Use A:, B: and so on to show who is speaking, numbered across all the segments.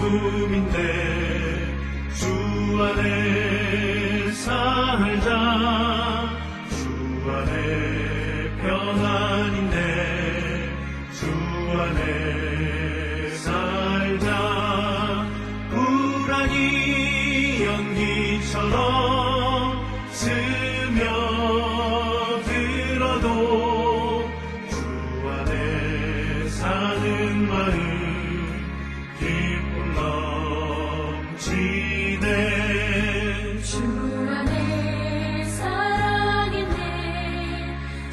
A: 기쁨인데 주 안에 살자. 주 안에 평안인데 주 안에 살자. 불안이 연기처럼 스며들어도 주 안에 사는 마음 기쁨 넘치네.
B: 주 안에 사랑이네.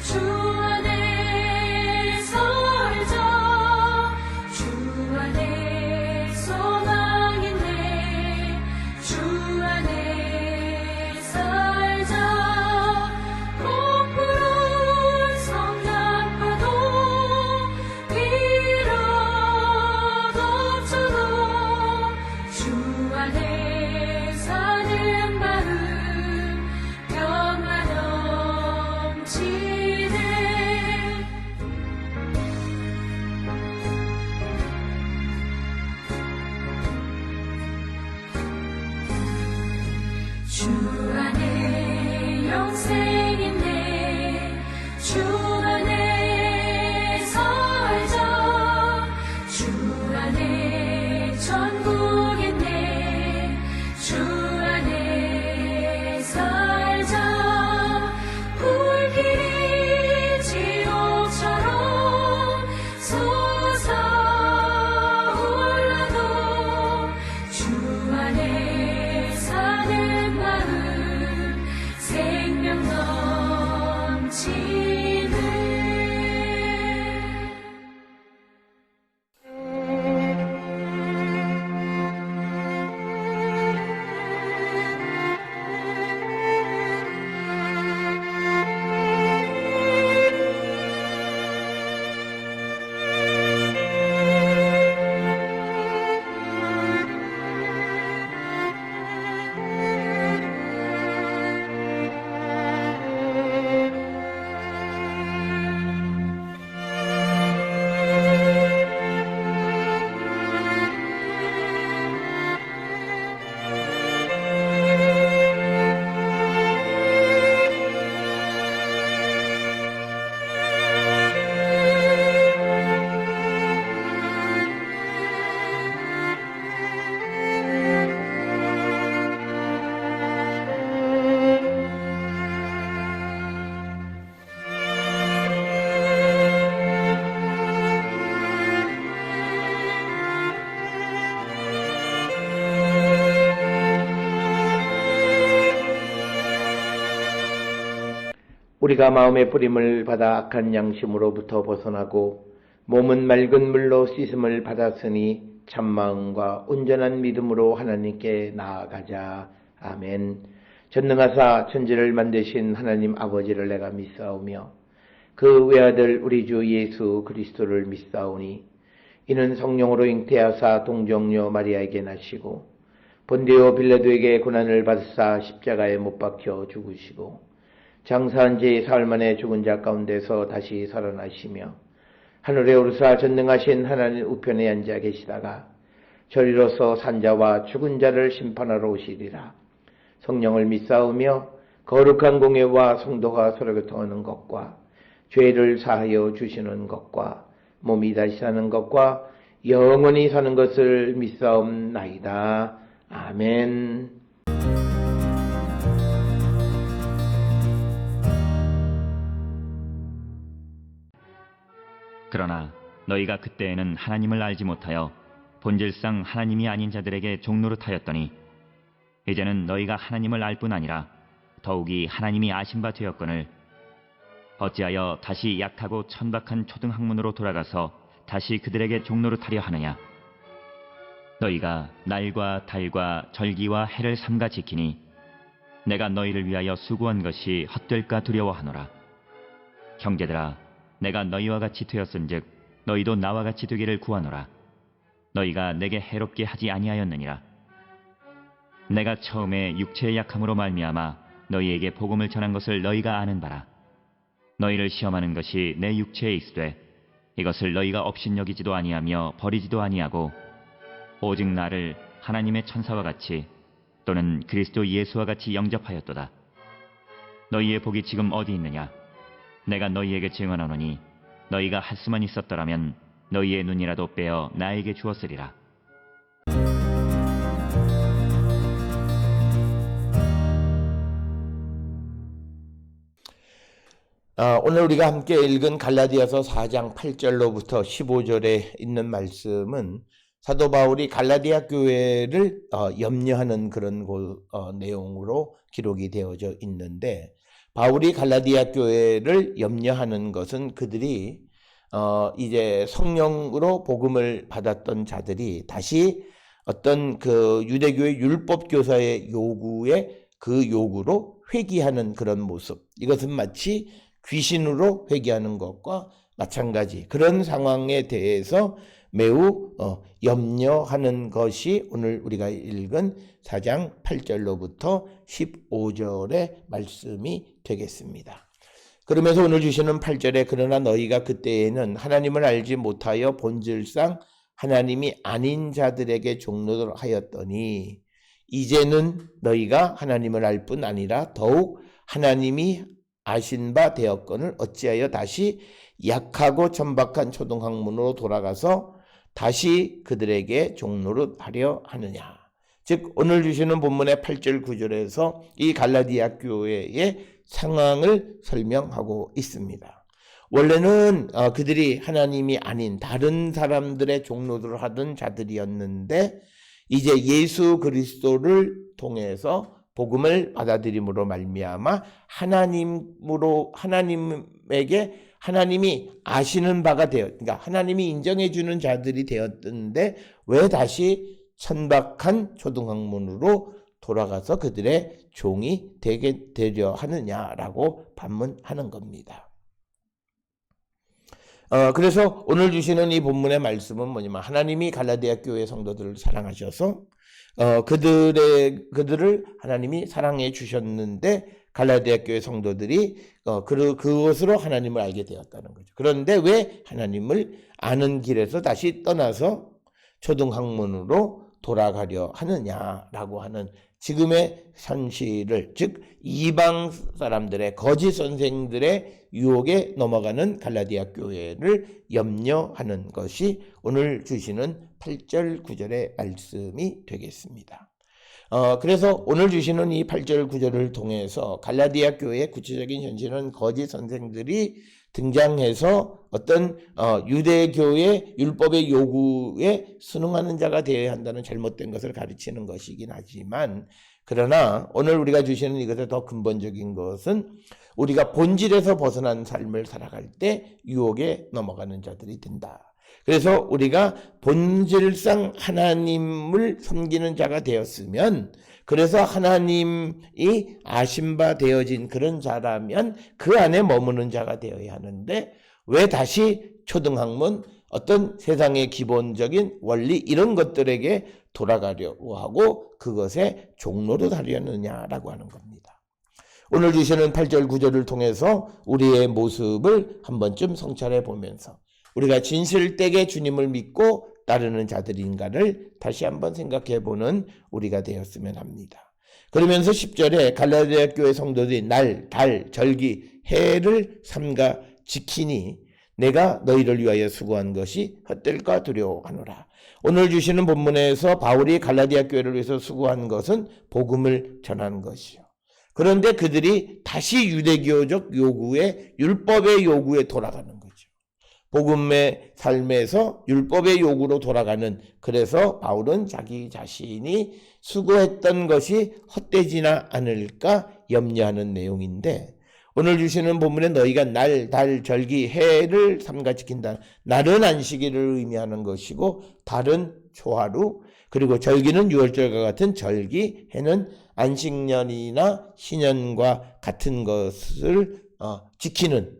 B: 주 안에 살자. 주 안에 소망이네. 주 안에 살자. 공포로 성납하도 비로 덮쳐도 주 안에 사는 마음 평화 넘치네. 주 안에 영생이네. 주 안에 살자. 주 안에 천국이네. 주 안에 살자. 불길이 지옥처럼 솟아올라도 주 안에 사는 마음 생명 넘치네.
C: 우리가 마음의 뿌림을 받아 악한 양심으로부터 벗어나고 몸은 맑은 물로 씻음을 받았으니 참마음과 온전한 믿음으로 하나님께 나아가자. 아멘. 전능하사 천지를 만드신 하나님 아버지를 내가 믿사오며 그 외아들 우리 주 예수 그리스도를 믿사오니 이는 성령으로 잉태하사 동정녀 마리아에게 나시고 본디오 빌라도에게 고난을 받으사 십자가에 못 박혀 죽으시고 장사한 지 사흘 만에 죽은 자 가운데서 다시 살아나시며 하늘에 오르사 전능하신 하나님 우편에 앉아 계시다가 저리로서 산자와 죽은 자를 심판하러 오시리라. 성령을 믿사오며 거룩한 공예와 성도가 서로 교통하는 것과 죄를 사하여 주시는 것과 몸이 다시 사는 것과 영원히 사는 것을 믿사옵나이다. 아멘.
D: 그러나 너희가 그때에는 하나님을 알지 못하여 본질상 하나님이 아닌 자들에게 종노릇하였더니 이제는 너희가 하나님을 알 뿐 아니라 더욱이 하나님이 아신 바 되었거늘 어찌하여 다시 약하고 천박한 초등학문으로 돌아가서 다시 그들에게 종노릇하려 하느냐. 너희가 날과 달과 절기와 해를 삼가 지키니 내가 너희를 위하여 수고한 것이 헛될까 두려워하노라. 형제들아, 내가 너희와 같이 되었은즉 너희도 나와 같이 되기를 구하노라. 너희가 내게 해롭게 하지 아니하였느니라. 내가 처음에 육체의 약함으로 말미암아 너희에게 복음을 전한 것을 너희가 아는 바라. 너희를 시험하는 것이 내 육체에 있으되 이것을 너희가 업신여기지도 아니하며 버리지도 아니하고 오직 나를 하나님의 천사와 같이 또는 그리스도 예수와 같이 영접하였도다. 너희의 복이 지금 어디 있느냐? 내가 너희에게 증언하노니 너희가 할 수만 있었더라면 너희의 눈이라도 빼어 나에게 주었으리라.
C: 오늘 우리가 함께 읽은 갈라디아서 4장 8절로부터 15절에 있는 말씀은 사도 바울이 갈라디아 교회를 염려하는 그런 내용으로 기록이 되어져 있는데, 바울이 갈라디아 교회를 염려하는 것은 그들이 이제 성령으로 복음을 받았던 자들이 다시 어떤 그 유대교의 율법 교사의 요구에 그 요구로 회귀하는 그런 모습, 이것은 마치 귀신으로 회귀하는 것과 마찬가지 그런 상황에 대해서 매우 염려하는 것이 오늘 우리가 읽은 4장 8절로부터 15절의 말씀이 되겠습니다. 그러면서 오늘 주시는 8절에 그러나 너희가 그때에는 하나님을 알지 못하여 본질상 하나님이 아닌 자들에게 종노하였더니 이제는 너희가 하나님을 알 뿐 아니라 더욱 하나님이 아신 바 되었거늘 어찌하여 다시 약하고 천박한 초등학문으로 돌아가서 다시 그들에게 종노릇하려 하느냐. 즉 오늘 주시는 본문의 8절 9절에서 이 갈라디아 교회의 상황을 설명하고 있습니다. 원래는 그들이 하나님이 아닌 다른 사람들의 종노릇을 하던 자들이었는데 이제 예수 그리스도를 통해서 복음을 받아들임으로 말미암아 하나님에게 하나님이 아시는 바가 그러니까 하나님이 인정해 주는 자들이 되었는데 왜 다시 천박한 초등학문으로 돌아가서 그들의 종이 되려 하느냐라고 반문하는 겁니다. 그래서 오늘 주시는 이 본문의 말씀은 뭐냐면 하나님이 갈라디아 교회 성도들을 사랑하셔서 그들을 하나님이 사랑해 주셨는데 갈라디아 교회 성도들이 그것으로 하나님을 알게 되었다는 거죠. 그런데 왜 하나님을 아는 길에서 다시 떠나서 초등학문으로 돌아가려 하느냐라고 하는 지금의 현실을, 즉 이방 사람들의 거짓 선생들의 유혹에 넘어가는 갈라디아 교회를 염려하는 것이 오늘 주시는 8절 9절의 말씀이 되겠습니다. 그래서 오늘 주시는 이 8절 9절을 통해서 갈라디아 교회의 구체적인 현실은 거짓 선생들이 등장해서 어떤 유대교의 율법의 요구에 순응하는 자가 되어야 한다는 잘못된 것을 가르치는 것이긴 하지만, 그러나 오늘 우리가 주시는 이것의 더 근본적인 것은 우리가 본질에서 벗어난 삶을 살아갈 때 유혹에 넘어가는 자들이 된다. 그래서 우리가 본질상 하나님을 섬기는 자가 되었으면, 그래서 하나님이 아신 바 되어진 그런 자라면 그 안에 머무는 자가 되어야 하는데 왜 다시 초등학문, 어떤 세상의 기본적인 원리 이런 것들에게 돌아가려고 하고 그것에 종로로 하려느냐라고 하는 겁니다. 오늘 주시는 8절 9절을 통해서 우리의 모습을 한 번쯤 성찰해 보면서 우리가 진실되게 주님을 믿고 따르는 자들인가를 다시 한번 생각해 보는 우리가 되었으면 합니다. 그러면서 10절에 갈라디아 교회 성도들이 날, 달, 절기, 해를 삼가 지키니 내가 너희를 위하여 수고한 것이 헛될까 두려워하노라. 오늘 주시는 본문에서 바울이 갈라디아 교회를 위해서 수고한 것은 복음을 전하는 것이요. 그런데 그들이 다시 유대교적 요구에, 율법의 요구에 돌아가는 거죠. 복음의 삶에서 율법의 요구로 돌아가는, 그래서 바울은 자기 자신이 수고했던 것이 헛되지나 않을까 염려하는 내용인데, 오늘 주시는 본문에 너희가 날, 달, 절기, 해를 삼가 지킨다. 날은 안식일을 의미하는 것이고 달은 초하루, 그리고 절기는 유월절과 같은 절기, 해는 안식년이나 신년과 같은 것을 지키는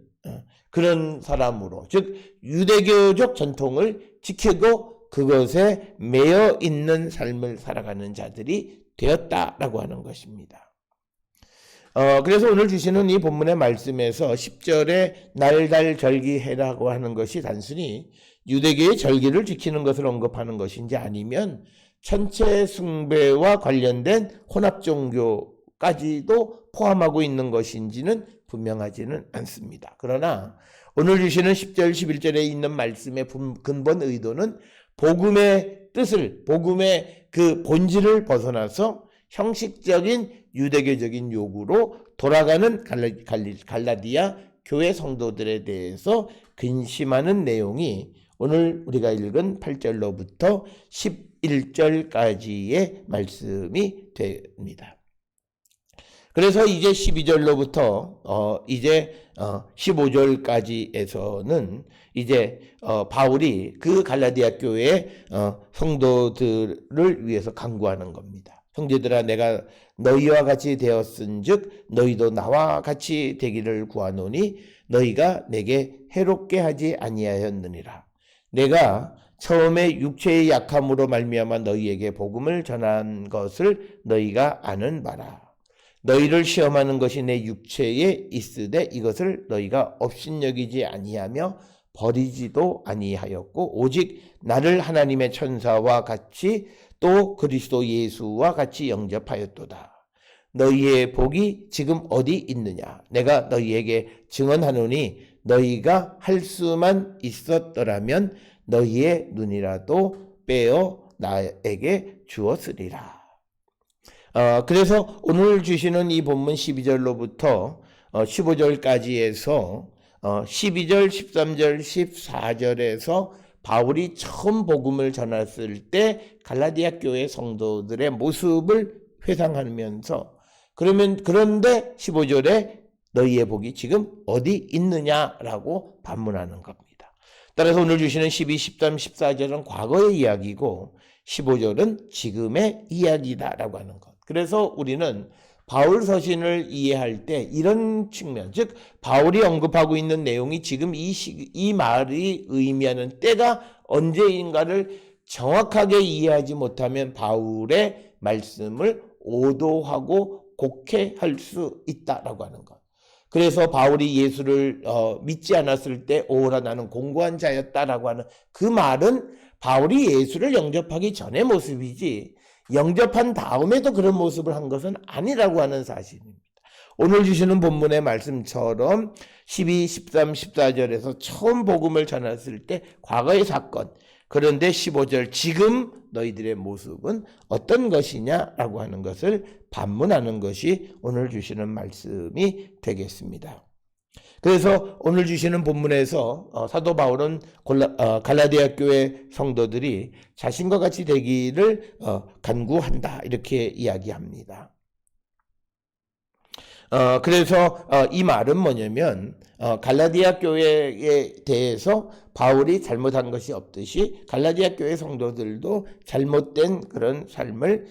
C: 그런 사람으로, 즉 유대교적 전통을 지키고 그것에 매여 있는 삶을 살아가는 자들이 되었다라고 하는 것입니다. 그래서 오늘 주시는 이 본문의 말씀에서 10절에 날, 달, 절기, 해라고 하는 것이 단순히 유대교의 절기를 지키는 것을 언급하는 것인지 아니면 천체 숭배와 관련된 혼합 종교까지도 포함하고 있는 것인지는 분명하지는 않습니다. 그러나 오늘 주시는 10절, 11절에 있는 말씀의 근본 의도는 복음의 뜻을, 복음의 그 본질을 벗어나서 형식적인 유대교적인 요구로 돌아가는 갈라디아 교회 성도들에 대해서 근심하는 내용이 오늘 우리가 읽은 8절로부터 11절까지의 말씀이 됩니다. 그래서 이제 12절로부터 이제 15절까지에서는 이제 바울이 그 갈라디아 교회의 성도들을 위해서 간구하는 겁니다. 형제들아, 내가 너희와 같이 되었은즉 너희도 나와 같이 되기를 구하노니 너희가 내게 해롭게 하지 아니하였느니라. 내가 처음에 육체의 약함으로 말미암아 너희에게 복음을 전한 것을 너희가 아는 바라. 너희를 시험하는 것이 내 육체에 있으되 이것을 너희가 업신여기지 아니하며 버리지도 아니하였고 오직 나를 하나님의 천사와 같이 또 그리스도 예수와 같이 영접하였도다. 너희의 복이 지금 어디 있느냐? 내가 너희에게 증언하노니 너희가 할 수만 있었더라면 너희의 눈이라도 빼어 나에게 주었으리라. 그래서 오늘 주시는 이 본문 12절로부터 15절까지에서 12절, 13절, 14절에서 바울이 처음 복음을 전했을 때 갈라디아 교회 성도들의 모습을 회상하면서 그런데 15절에 너희의 복이 지금 어디 있느냐라고 반문하는 겁니다. 따라서 오늘 주시는 12, 13, 14절은 과거의 이야기고 15절은 지금의 이야기다라고 하는 것. 그래서 우리는 바울 서신을 이해할 때 이런 측면, 즉 바울이 언급하고 있는 내용이 지금 이 말이 의미하는 때가 언제인가를 정확하게 이해하지 못하면 바울의 말씀을 오도하고 곡해할 수 있다라고 하는 것. 그래서 바울이 예수를 믿지 않았을 때 오라 나는 공고한 자였다라고 하는 그 말은 바울이 예수를 영접하기 전의 모습이지 영접한 다음에도 그런 모습을 한 것은 아니라고 하는 사실입니다. 오늘 주시는 본문의 말씀처럼 12, 13, 14절에서 처음 복음을 전했을 때 과거의 사건, 그런데 15절 지금 너희들의 모습은 어떤 것이냐라고 하는 것을 반문하는 것이 오늘 주시는 말씀이 되겠습니다. 그래서 오늘 주시는 본문에서 사도 바울은 갈라디아 교회 성도들이 자신과 같이 되기를 간구한다 이렇게 이야기합니다. 그래서 이 말은 뭐냐면 갈라디아 교회에 대해서 바울이 잘못한 것이 없듯이 갈라디아 교회 성도들도 잘못된 그런 삶을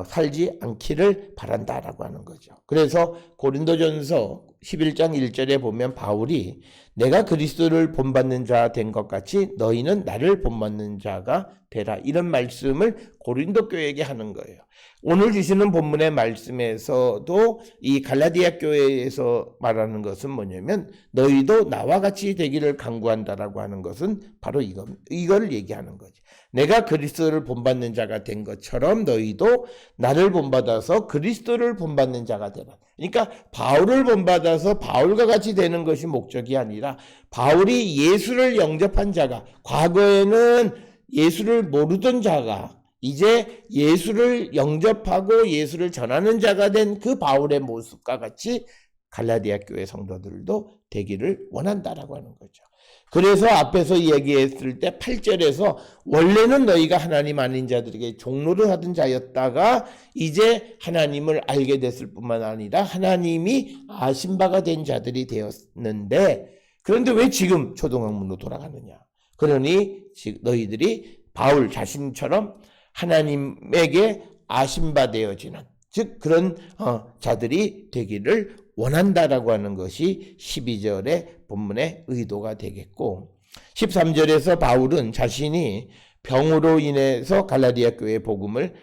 C: 살지 않기를 바란다라고 하는 거죠. 그래서 고린도전서 11장 1절에 보면 바울이 내가 그리스도를 본받는 자 된 것 같이 너희는 나를 본받는 자가 되라 이런 말씀을 고린도 교회에게 하는 거예요. 오늘 주시는 본문의 말씀에서도 이 갈라디아 교회에서 말하는 것은 뭐냐면 너희도 나와 같이 되기를 간구한다라고 하는 것은 바로 이걸 얘기하는 거지. 내가 그리스도를 본받는 자가 된 것처럼 너희도 나를 본받아서 그리스도를 본받는 자가 되라. 그러니까 바울을 본받아서 바울과 같이 되는 것이 목적이 아니라 바울이 예수를 영접한 자가, 과거에는 예수를 모르던 자가 이제 예수를 영접하고 예수를 전하는 자가 된 그 바울의 모습과 같이 갈라디아 교회 성도들도 되기를 원한다라고 하는 거죠. 그래서 앞에서 얘기했을 때 8절에서 원래는 너희가 하나님 아닌 자들에게 종로를 하던 자였다가 이제 하나님을 알게 됐을 뿐만 아니라 하나님이 아신 바가 된 자들이 되었는데 그런데 왜 지금 초등학문으로 돌아가느냐. 그러니 너희들이 바울 자신처럼 하나님에게 아신 바 되어지는 즉 그런 자들이 되기를 원한다라고 하는 것이 12절의 본문의 의도가 되겠고 13절에서 바울은 자신이 병으로 인해서 갈라디아 교회 복음을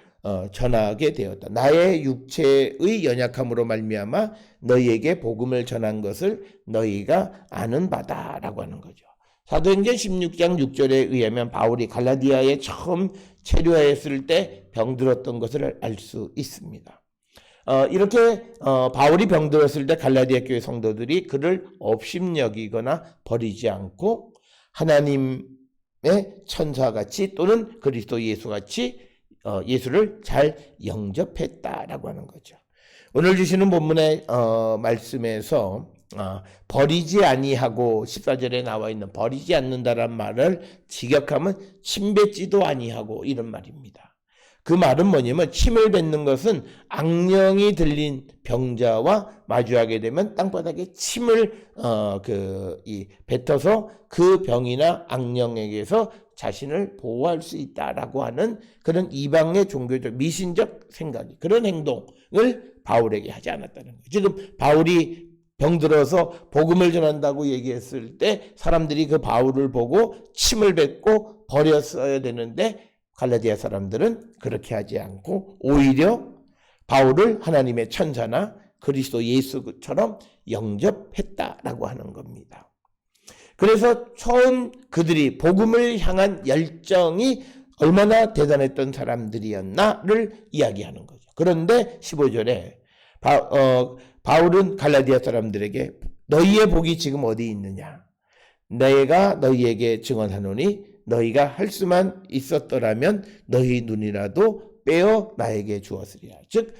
C: 전하게 되었다. 나의 육체의 연약함으로 말미암아 너희에게 복음을 전한 것을 너희가 아는 바다라고 하는 거죠. 사도행전 16장 6절에 의하면 바울이 갈라디아에 처음 체류하였을 때 병들었던 것을 알 수 있습니다. 이렇게 바울이 병들었을 때 갈라디아 교회 성도들이 그를 업심여기거나 버리지 않고 하나님의 천사같이 또는 그리스도 예수같이 예수를 잘 영접했다라고 하는 거죠. 오늘 주시는 본문의 말씀에서 버리지 아니하고 14절에 나와 있는 버리지 않는다란 말을 직역하면 침 뱉지도 아니하고 이런 말입니다. 그 말은 뭐냐면 침을 뱉는 것은 악령이 들린 병자와 마주하게 되면 땅바닥에 침을 뱉어서 그 병이나 악령에게서 자신을 보호할 수 있다라고 하는 그런 이방의 종교적 미신적 생각이 그런 행동을 바울에게 하지 않았다는 거예요. 지금 바울이 병들어서 복음을 전한다고 얘기했을 때 사람들이 그 바울을 보고 침을 뱉고 버렸어야 되는데 갈라디아 사람들은 그렇게 하지 않고 오히려 바울을 하나님의 천사나 그리스도 예수처럼 영접했다라고 하는 겁니다. 그래서 처음 그들이 복음을 향한 열정이 얼마나 대단했던 사람들이었나를 이야기하는 거죠. 그런데 15절에 바울은 갈라디아 사람들에게 너희의 복이 지금 어디 있느냐? 내가 너희에게 증언하노니 너희가 할 수만 있었더라면 너희 눈이라도 빼어 나에게 주었으리라. 즉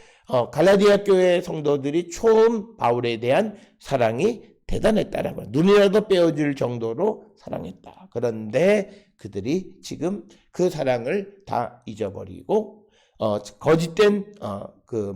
C: 갈라디아 교회 성도들이 처음 바울에 대한 사랑이 대단했다라고 눈이라도 빼어줄 정도로 사랑했다. 그런데 그들이 지금 그 사랑을 다 잊어버리고 거짓된 그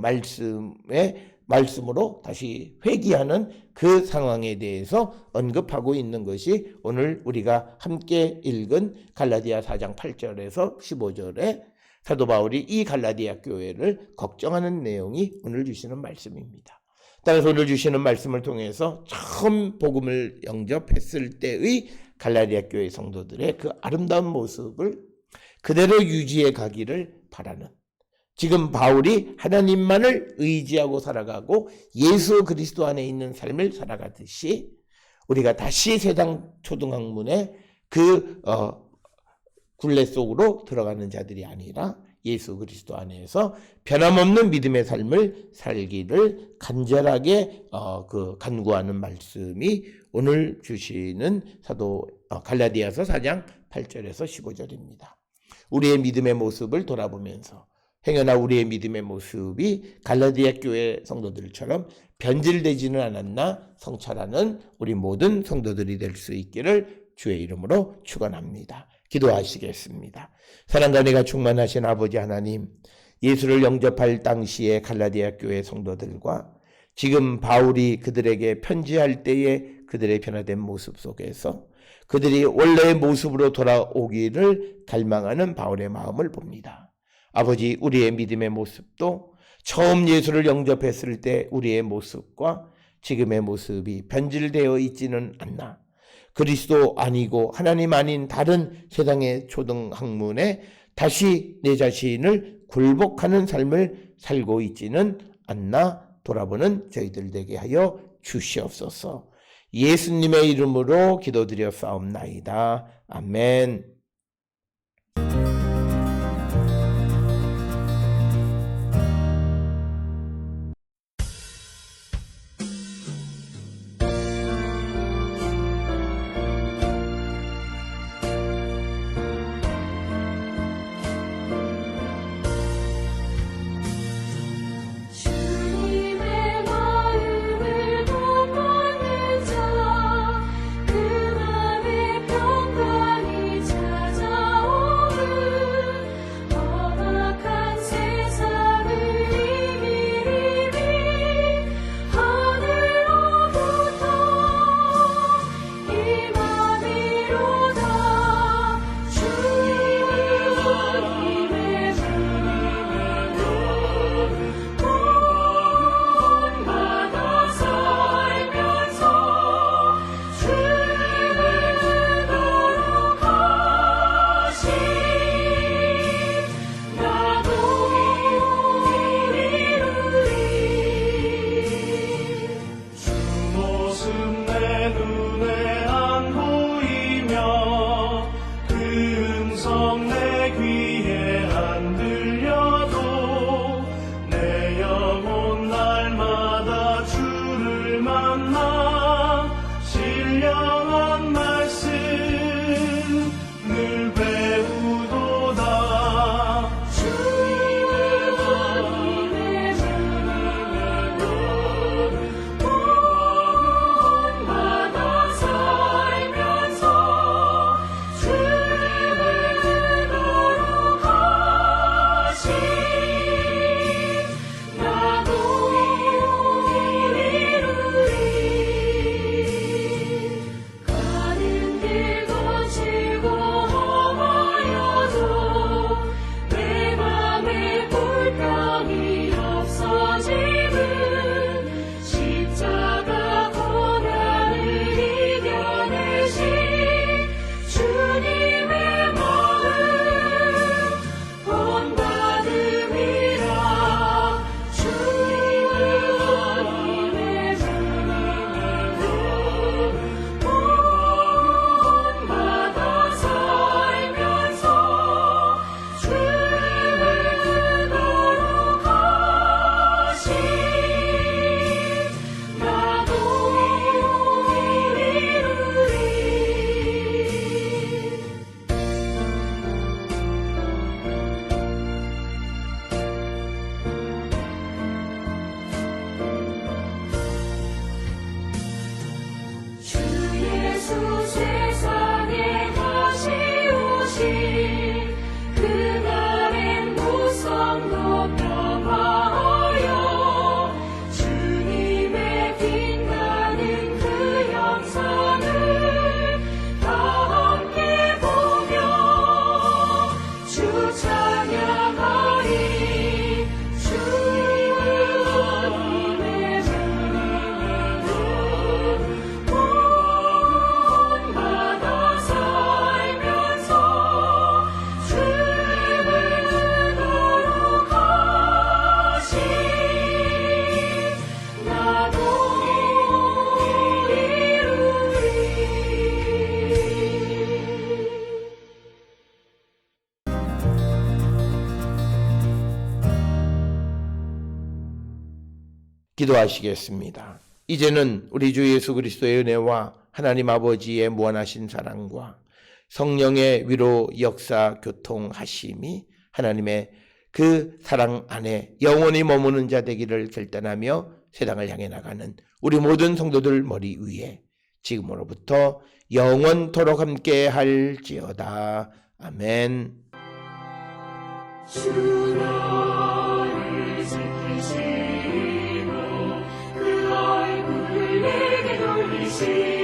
C: 말씀으로 다시 회귀하는 그 상황에 대해서 언급하고 있는 것이 오늘 우리가 함께 읽은 갈라디아 4장 8절에서 15절에 사도 바울이 이 갈라디아 교회를 걱정하는 내용이 오늘 주시는 말씀입니다. 따라서 오늘 주시는 말씀을 통해서 처음 복음을 영접했을 때의 갈라디아 교회 성도들의 그 아름다운 모습을 그대로 유지해 가기를 바라는, 지금 바울이 하나님만을 의지하고 살아가고 예수 그리스도 안에 있는 삶을 살아가듯이 우리가 다시 세상 초등학문의 그 굴레 속으로 들어가는 자들이 아니라 예수 그리스도 안에서 변함없는 믿음의 삶을 살기를 간절하게 간구하는 말씀이 오늘 주시는 사도 갈라디아서 4장 8절에서 15절입니다. 우리의 믿음의 모습을 돌아보면서 행여나 우리의 믿음의 모습이 갈라디아 교회 성도들처럼 변질되지는 않았나 성찰하는 우리 모든 성도들이 될 수 있기를 주의 이름으로 축원합니다. 기도하시겠습니다. 사랑과 은혜가 충만하신 아버지 하나님, 예수를 영접할 당시에 갈라디아 교회 성도들과 지금 바울이 그들에게 편지할 때에 그들의 변화된 모습 속에서 그들이 원래의 모습으로 돌아오기를 갈망하는 바울의 마음을 봅니다. 아버지, 우리의 믿음의 모습도 처음 예수를 영접했을 때 우리의 모습과 지금의 모습이 변질되어 있지는 않나. 그리스도 아니고 하나님 아닌 다른 세상의 초등학문에 다시 내 자신을 굴복하는 삶을 살고 있지는 않나 돌아보는 저희들 되게 하여 주시옵소서. 예수님의 이름으로 기도드려 싸움나이다. 아멘.
B: 주님의 마음을 못 보는 자, 그 맘에 평강이 자
C: 기도하시겠습니다. 이제는 우리 주 예수 그리스도의 은혜와 하나님 아버지의 무한하신 사랑과 성령의 위로 역사 교통하심이 하나님의 그 사랑 안에 영원히 머무는 자 되기를 결단하며 세상을 향해 나가는 우리 모든 성도들 머리 위에 지금으로부터 영원토록 함께 할지어다. 아멘.
B: 주 너를 지키시고 그 얼굴을 내게 돌리시고